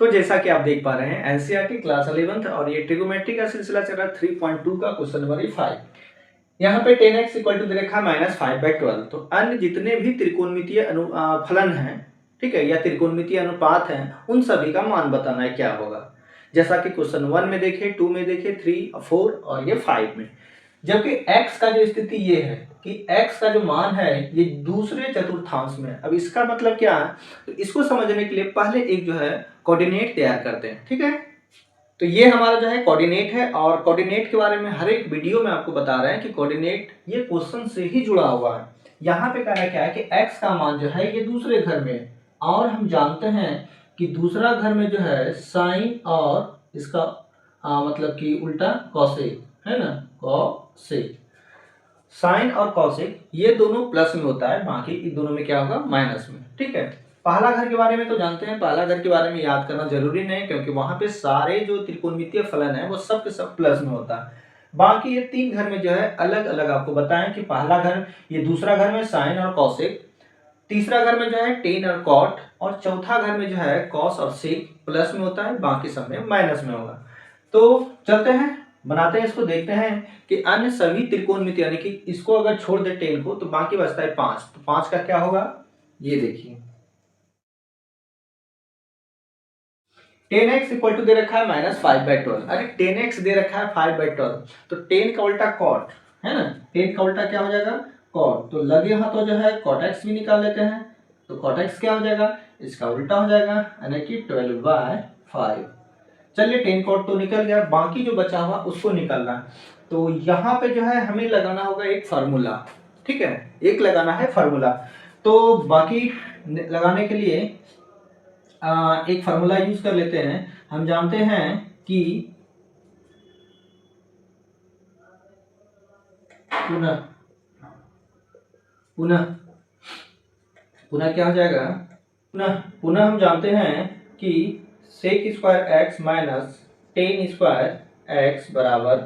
तो जैसा कि आप देख पा रहे हैं एनसीईआरटी क्लास 11th और ये ट्रिगोमेट्री का सिलसिला चल रहा है 3.2 का क्वेश्चन नंबर 5। यहाँ पे 10x इक्वल टू दे रखा है -5/12। तो अन्य जितने भी त्रिकोणमितीय फलन हैं, ठीक है, या त्रिकोणमितीय अनुपात हैं, उन सभी का मान बताना है क्या होगा। जैसा कि क्वेश्चन 1 में देखे, 2 में देखे, 3, 4 और ये 5 में। जबकि x का जो स्थिति ये है कि x का जो मान है ये दूसरे चतुर्थांश में है। अब इसका मतलब क्या है, तो इसको समझने के लिए पहले एक जो है कोऑर्डिनेट तैयार करते हैं, ठीक है। तो ये हमारा जो है कोऑर्डिनेट है और कोऑर्डिनेट के बारे में हर एक वीडियो में आपको बता रहे हैं कि कोऑर्डिनेट ये क्वेश्चन से ही जुड़ा हुआ है। यहाँ पे कहना क्या है कि x का मान जो है ये दूसरे घर में है और हम जानते हैं कि दूसरा घर में जो है साइन और इसका मतलब कि उल्टा कॉसेक है ना, कॉसेक। साइन और कॉसेक ये दोनों प्लस में होता है, बाकी इन दोनों में क्या होगा, माइनस में, ठीक है। पहला घर के बारे में तो जानते हैं, पहला घर के बारे में याद करना जरूरी नहीं क्योंकि वहां पे सारे जो त्रिकोणमितीय फलन है वो सब के सब प्लस में होता है। बाकी ये तीन घर में जो है अलग अलग आपको बताएं कि पहला घर, ये दूसरा घर में साइन और कॉसेक, तीसरा घर में जो है टेन और कॉट, और चौथा घर में जो है कॉस और सेक प्लस में होता है, बाकी सब में माइनस में होगा। तो चलते हैं, बनाते हैं इसको, देखते हैं कि अन्य सभी त्रिकोणमिति यानी कि इसको अगर छोड़ दे टेन को तो बाकी बचता है 5। तो 5 का क्या होगा, ये देखिए 10x इक्वल टू दे रखा है -5/12। अरे 10x दे रखा है 5/12, तो 10 का उल्टा कॉट है ना, 10 का उल्टा क्या हो जाएगा, कॉट। तो लगे हाथों जो है कॉट एक्स भी निकाल लेते हैं, तो कॉट एक्स क्या हो जाएगा, इसका उल्टा हो जाएगा यानी कि 12/5। चलिए 10 कॉट तो निकल गया, बाकी जो बचा हुआ उसको निकालना है। तो यहाँ पे जो है हमें लगाना होगा एक फार्मूला, ठीक है, एक लगाना है फार्मूला। तो बाकी लगाने के लिए एक फार्मूला यूज कर लेते हैं। हम जानते हैं कि पुनः पुनः पुनः क्या हो जाएगा, पुनः पुनः हम जानते हैं कि sec square x minus tan square x बराबर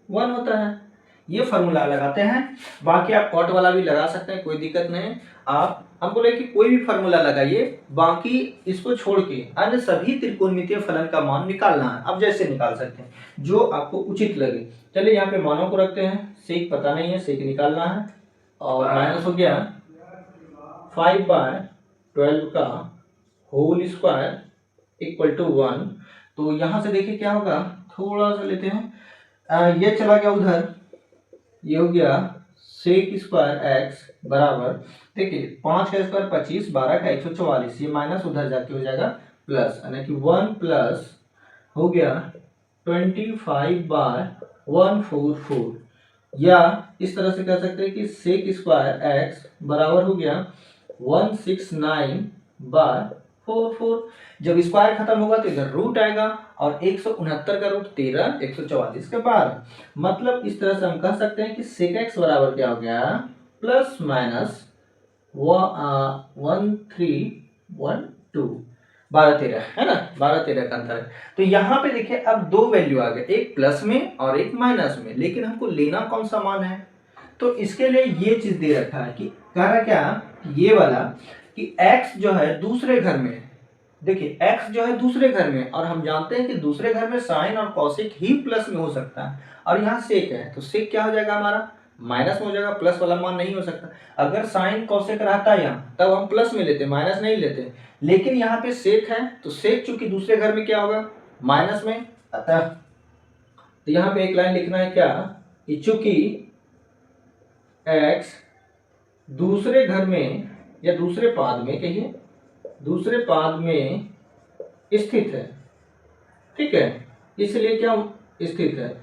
1 होता है। ये फार्मूला लगाते हैं, बाकी आप कॉट वाला भी लगा सकते हैं, कोई दिक्कत नहीं। आप हम बोले कि कोई भी फार्मूला लगाइए, बाकी इसको छोड़ के अन्य सभी त्रिकोणमितीय फलन का मान निकालना है। अब जैसे निकाल सकते हैं जो आपको उचित लगे। चलिए यहाँ पे मानों को रखते हैं, सेक पता नहीं है, सेक निकालना है, और माइनस हो गया 5/12 का होल स्क्वायर इक्वल टू 1। तो यहाँ से देखिए क्या होगा, थोड़ा सा लेते हैं, ये चला गया उधर, ये हो गया सेक स्क्वायर एक्स बराबर, देखिए 5 का स्क्वायर 25, 12 का 144, ये माइनस उधर जाके हो जाएगा प्लस, यानी कि 1 प्लस हो गया 25/144। या इस तरह से कह सकते हैं कि सेक स्क्वायर एक्स बराबर हो गया 169/44। जब स्क्वायर खत्म होगा तो इधर रूट आएगा, और 169 का रूट 13, 144 का 12। मतलब इस तरह से हम कह सकते हैं कि सेक एक्स बराबर क्या हो गया, प्लस माइनस 1312, 12-13 है ना, 12-13 का अंतर है। तो यहाँ पे देखिए अब दो वैल्यू आ गए, एक प्लस में और एक माइनस में, लेकिन हमको लेना कौन सा मान है। तो इसके लिए ये चीज दे रखा है कि कह रहा क्या, ये वाला कि x जो है दूसरे घर में, देखिए x जो है दूसरे घर में, और हम जानते हैं कि दूसरे घर में साइन और कॉसेक ही प्लस में हो सकता है, और यहाँ सेक है, तो सेक क्या हो जाएगा हमारा, माइनस में हो जाएगा, प्लस वाला मान नहीं हो सकता। अगर साइन कॉसेक रहता है यहाँ तब हम प्लस में लेते, माइनस नहीं लेते, लेकिन यहाँ पे सेक है, तो सेक चूंकि दूसरे घर में क्या होगा, माइनस में, अतः तो यहाँ पे एक लाइन लिखना है क्या, कि चूंकि x दूसरे घर में या दूसरे पाद में, कहिए दूसरे पाद में स्थित है, ठीक है, इसलिए क्या स्थित है,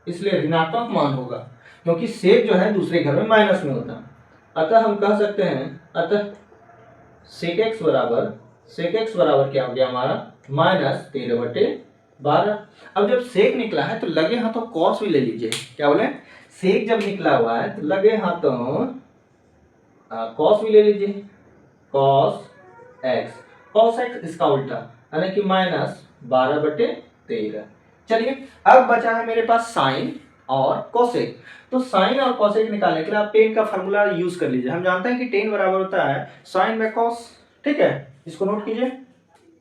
इसलिए ऋणात्मक मान होगा, क्योंकि सेक जो है दूसरे घर में माइनस में होता है। अतः हम कह सकते हैं, अतः सेक एक्स बराबर क्या हो गया हमारा, -13/12। अब जब सेक निकला है तो लगे हाथों कॉस भी ले लीजिए, क्या बोले, सेक जब निकला हुआ है तो लगे हाथों कॉस भी ले लीजिए, कॉस एक्स इसका उल्टा यानी कि -12/13। चलिए अब बचा है मेरे पास साइन और कोसेक। तो साइन और कोसेक निकालने के लिए आप टेन का फार्मूला यूज कर लीजिए। हम जानते हैं कि टेन बराबर होता है साइन बाय कॉस, ठीक है, इसको नोट कीजिए।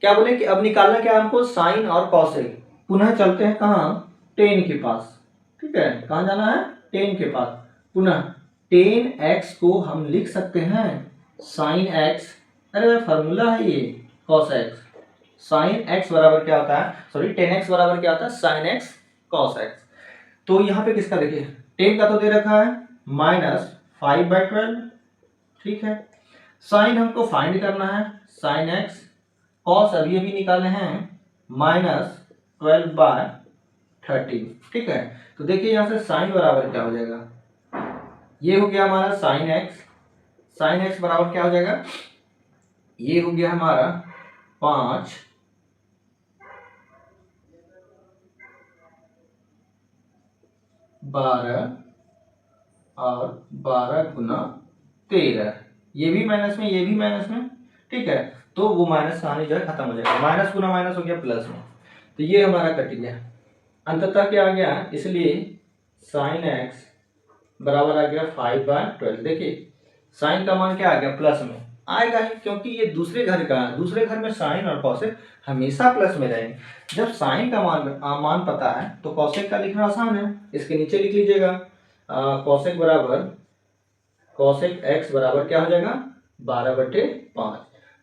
क्या बोले कि अब निकालना क्या है हमको, साइन और कॉसेक। पुनः चलते हैं कहाँ, टेन के पास। ठीक है, कहाँ जाना है, टेन के पास। पुनः टेन एक्स को हम लिख सकते हैं साइन एक्स, अरे फार्मूला है ये, कॉस एक्स। साइन एक्स बराबर क्या होता है, सॉरी टेन एक्स बराबर क्या होता है, साइन एक्स कॉस एक्स। तो यहाँ पे किसका देखिए, टेन का तो दे रखा है -5/12। ठीक है, साइन हमको फाइंड करना है, साइन एक्स। कॉस अभी अभी निकाले हैं -12/13। ठीक है, तो देखिए यहाँ से साइन बराबर क्या हो जाएगा, ये हो गया हमारा साइन एक्स। साइन एक्स बराबर क्या हो जाएगा, ये हो गया हमारा 5 12 और 12 × 13, ये भी माइनस में, ये भी माइनस में। ठीक है, तो वो माइनस कहानी जो है खत्म हो जाएगा, माइनस गुना माइनस हो गया प्लस में, तो ये हमारा कट गया। अंततः क्या आ गया, इसलिए साइन एक्स बराबर आ गया 5/12। देखिए साइन का मान क्या आ गया, प्लस में आएगा ही, क्योंकि ये दूसरे घर का है, दूसरे घर में साइन और कॉसेक हमेशा प्लस में रहेंगे। जब साइन का मान पता है तो कॉसेक का लिखना आसान है, इसके नीचे लिख लीजिएगा कॉसेक एक्स बराबर क्या हो जाएगा, 12/5।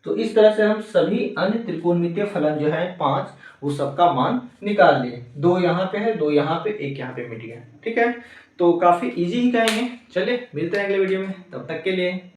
तो इस तरह से हम सभी अन्य त्रिकोणमितीय फलन जो है 5, वो सबका मान निकाल लिए। 2 यहाँ पे है, 2 यहाँ पे, 1 यहाँ पे मिट गया। ठीक है, तो काफी इजी ही कहेंगे। चलिए मिलते हैं अगले वीडियो में, तब तक के लिए।